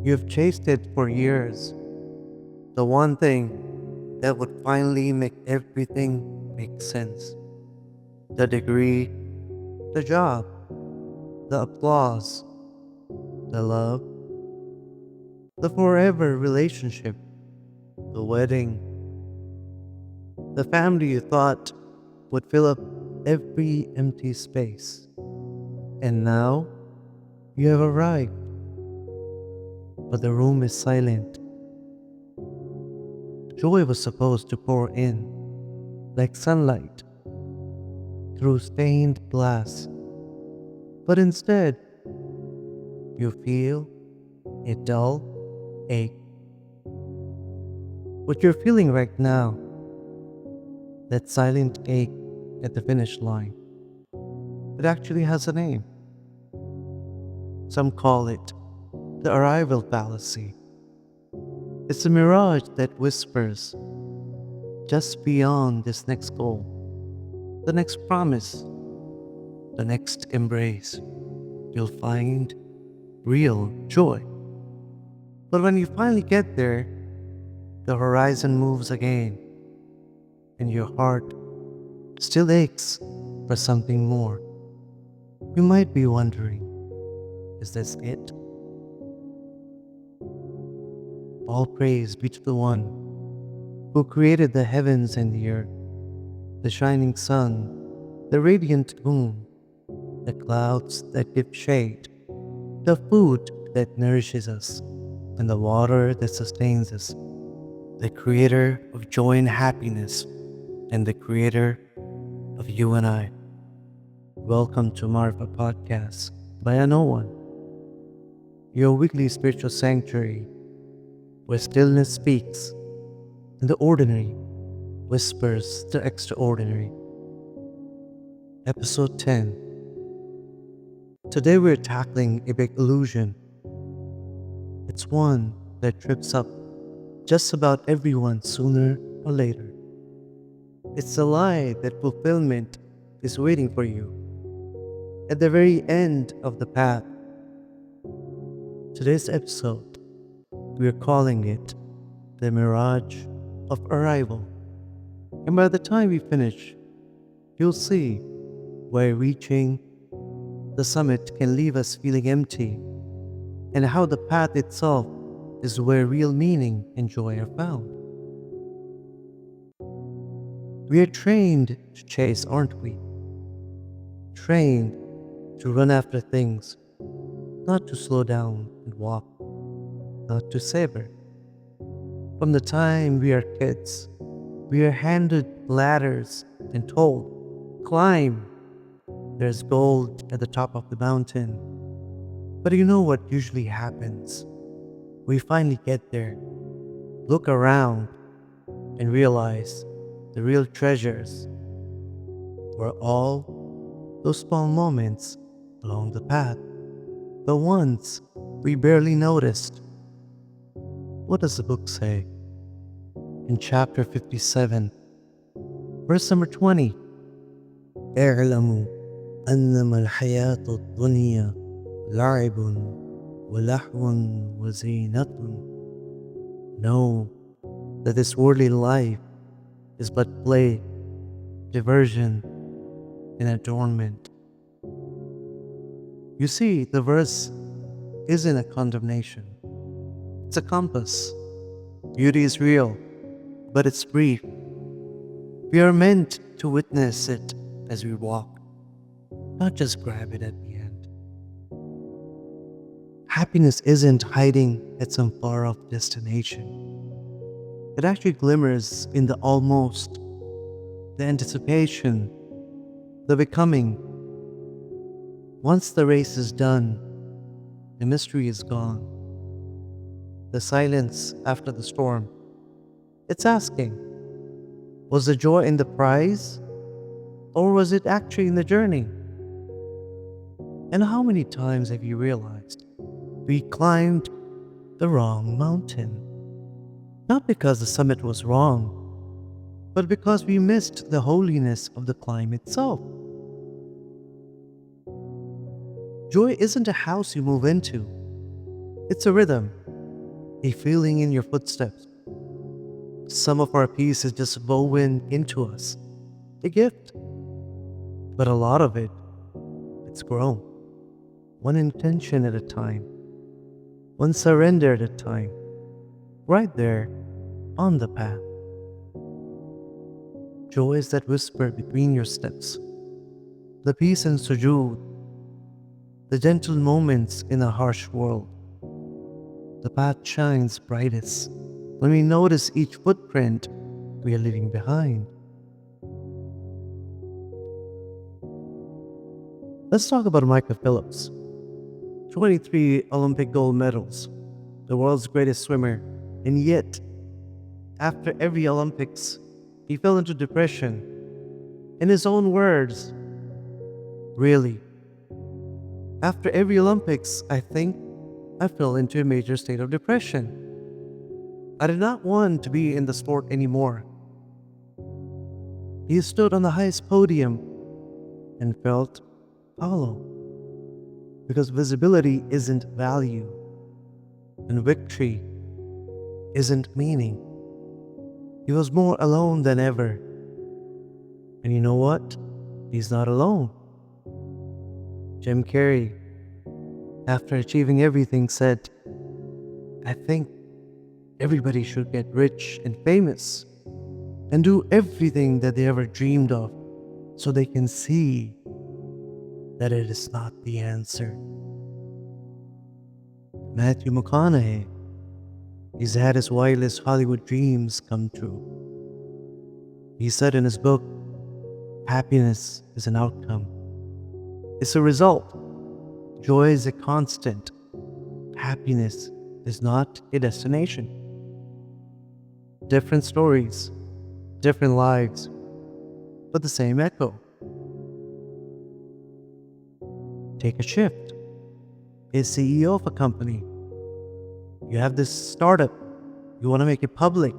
You've chased it for years. The one thing that would finally make everything make sense. The degree, the job, the applause, the love, the forever relationship, the wedding, the family you thought would fill up every empty space. And now you have arrived, but the room is silent. Joy was supposed to pour in like sunlight through stained glass, but instead you feel a dull ache. What you're feeling right now, that silent ache at the finish line, it actually has a name. Some call it the arrival fallacy. It's a mirage that whispers just beyond this next goal, the next promise, the next embrace, you'll find real joy. But when you finally get there, the horizon moves again, and your heart still aches for something more. You might be wondering, is this it? All praise be to the one who created the heavens and the earth, the shining sun, the radiant moon, the clouds that give shade, the food that nourishes us, and the water that sustains us, the creator of joy and happiness, and the creator of you and I. Welcome to Marefa Podcast by a No One, your weekly spiritual sanctuary where stillness speaks and the ordinary whispers the extraordinary. Episode 10. Today we're tackling a big illusion. It's one that trips up just about everyone sooner or later. It's the lie that fulfillment is waiting for you at the very end of the path. Today's episode, we're calling it the Mirage of Arrival. And by the time we finish, you'll see why reaching the summit can leave us feeling empty, and how the path itself is where real meaning and joy are found. We are trained to chase, aren't we? Trained to run after things, not to slow down and walk, not to savor. From the time we are kids, we are handed ladders and told, climb, there's gold at the top of the mountain. But you know what usually happens? We finally get there, look around, and realize the real treasures were all those small moments along the path, the ones we barely noticed. What does the book say? In chapter 57, verse number 20, اعلموا أنما الحياة الدنيا لعب ولهو وزينة. Know that this worldly life is but play, diversion, and adornment. You see, the verse isn't a condemnation. It's a compass. Beauty is real, but it's brief. We are meant to witness it as we walk, not just grab it at the end. Happiness isn't hiding at some far-off destination. It actually glimmers in the almost, the anticipation, the becoming. Once the race is done, the mystery is gone. The silence after the storm, it's asking, was the joy in the prize, or was it actually in the journey? And how many times have you realized we climbed the wrong mountain? Not because the summit was wrong, but because we missed the holiness of the climb itself. Joy isn't a house you move into. It's a rhythm, a feeling in your footsteps. Some of our peace is just woven into us, a gift. But a lot of it's grown, one intention at a time, one surrender at a time, right there on the path. Joy is that whisper between your steps, the peace in sujood, the gentle moments in a harsh world. The path shines brightest when we notice each footprint we are leaving behind. Let's talk about Michael Phelps. 23 Olympic gold medals, the world's greatest swimmer, and yet, after every Olympics, he fell into depression. In his own words, really, after every Olympics, I think I fell into a major state of depression. I did not want to be in the sport anymore. He stood on the highest podium and felt hollow, because visibility isn't value, and victory isn't meaning. He was more alone than ever. And you know what? He's not alone. Carrey, after achieving everything, said, "I think everybody should get rich and famous and do everything that they ever dreamed of so they can see that it is not the answer." Matthew McConaughey, he's had his wildest Hollywood dreams come true. He said in his book, "Happiness is an outcome. It's a result. Joy is a constant. Happiness is not a destination." Different stories, different lives, but the same echo. Take a shift. A CEO of a company. You have this startup. You want to make it public.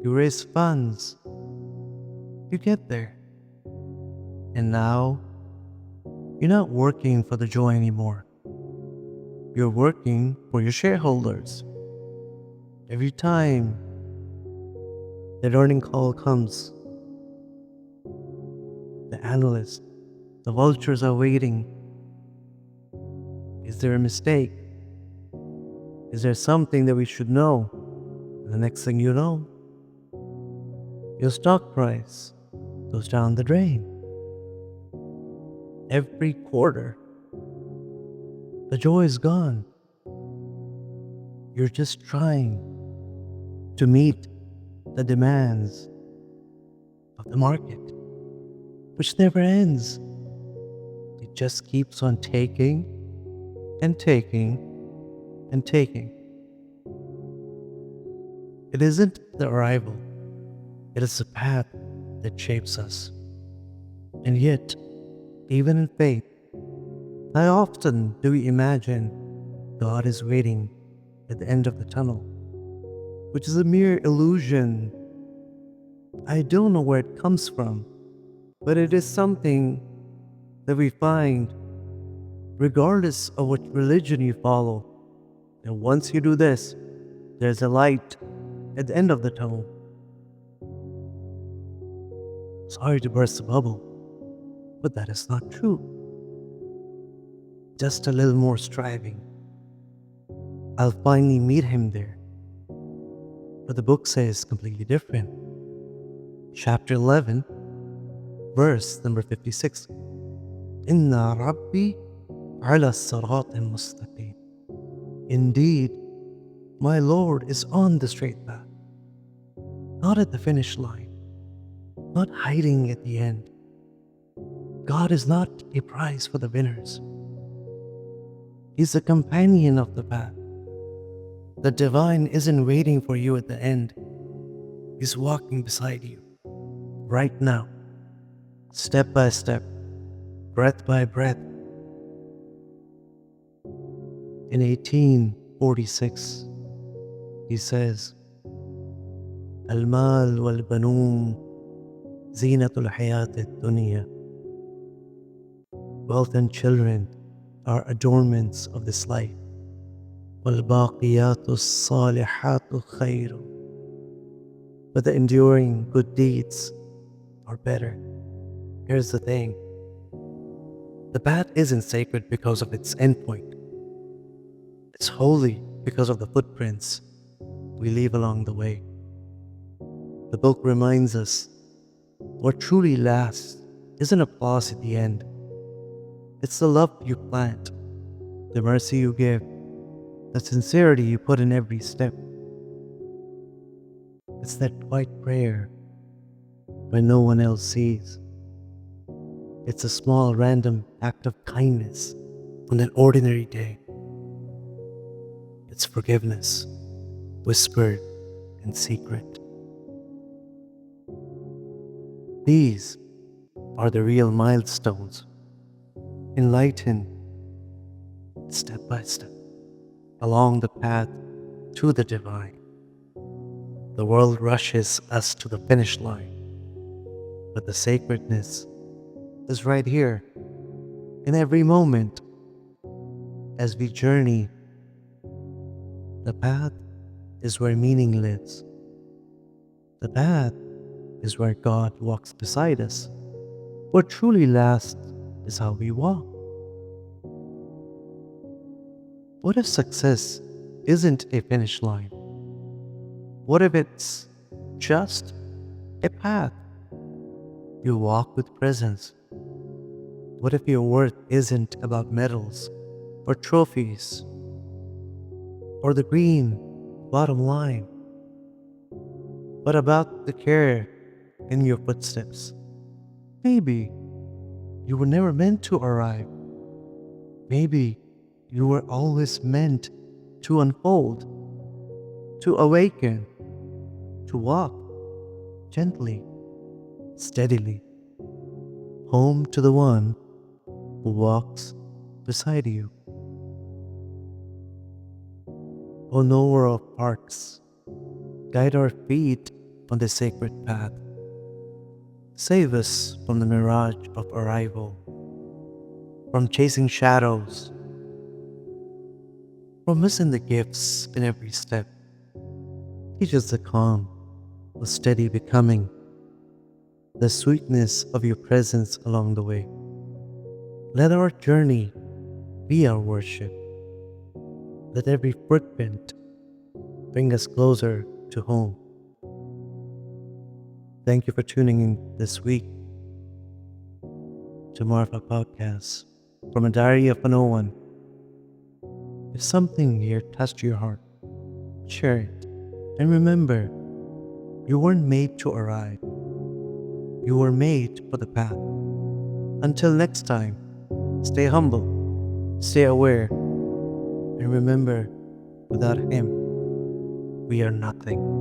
You raise funds. You get there. And now, you're not working for the joy anymore. You're working for your shareholders. Every time the earning call comes, the analysts, the vultures are waiting. Is there a mistake? Is there something that we should know? And the next thing you know, your stock price goes down the drain. Every quarter, the joy is gone. You're just trying to meet the demands of the market, which never ends. It just keeps on taking and taking and taking. It isn't the arrival, it is the path that shapes us. And yet, even in faith, how often do we imagine God is waiting at the end of the tunnel, which is a mere illusion. I don't know where it comes from, but it is something that we find regardless of what religion you follow. And once you do this, there's a light at the end of the tunnel. Sorry to burst the bubble, but that is not true. Just a little more striving. I'll finally meet him there. But the book says completely different. Chapter 11, verse number 56. Inna Rabbi ala sirat mustaqim. Indeed, my Lord is on the straight path, not at the finish line, not hiding at the end. God is not a prize for the winners. He's a companion of the path. The divine isn't waiting for you at the end. He's walking beside you right now, step by step, breath by breath. In 1846, he says, Al-mal wal-banoon zinatul hayat ad-dunya. Wealth and children are adornments of this life. وَالْبَاقِيَاتُ الصَّالِحَاتُ خَيْرٌ. But the enduring good deeds are better. Here's the thing. The path isn't sacred because of its endpoint. It's holy because of the footprints we leave along the way. The book reminds us what truly lasts isn't applause at the end. It's the love you plant, the mercy you give, the sincerity you put in every step. It's that quiet prayer when no one else sees. It's a small random act of kindness on an ordinary day. It's forgiveness, whispered in secret. These are the real milestones, enlightened step by step along the path to the divine. The world rushes us to the finish line, but the sacredness is right here in every moment as we journey. The path is where meaning lives. The path is where God walks beside us. What truly lasts is how we walk. What if success isn't a finish line? What if it's just a path you walk with presence? What if your worth isn't about medals or trophies or the green bottom line, but about the care in your footsteps? Maybe you were never meant to arrive. Maybe you were always meant to unfold, to awaken, to walk gently, steadily, home to the one who walks beside you. O knower of hearts, guide our feet on the sacred path. Save us from the mirage of arrival, from chasing shadows, from missing the gifts in every step. Teach us the calm of steady becoming, the sweetness of your presence along the way. Let our journey be our worship. Let every footprint bring us closer to home. Thank you for tuning in this week to Mārefa Podcast from a diary of an one. If something here touched your heart, share it. And remember, you weren't made to arrive. You were made for the path. Until next time, stay humble, stay aware, and remember, without Him, we are nothing.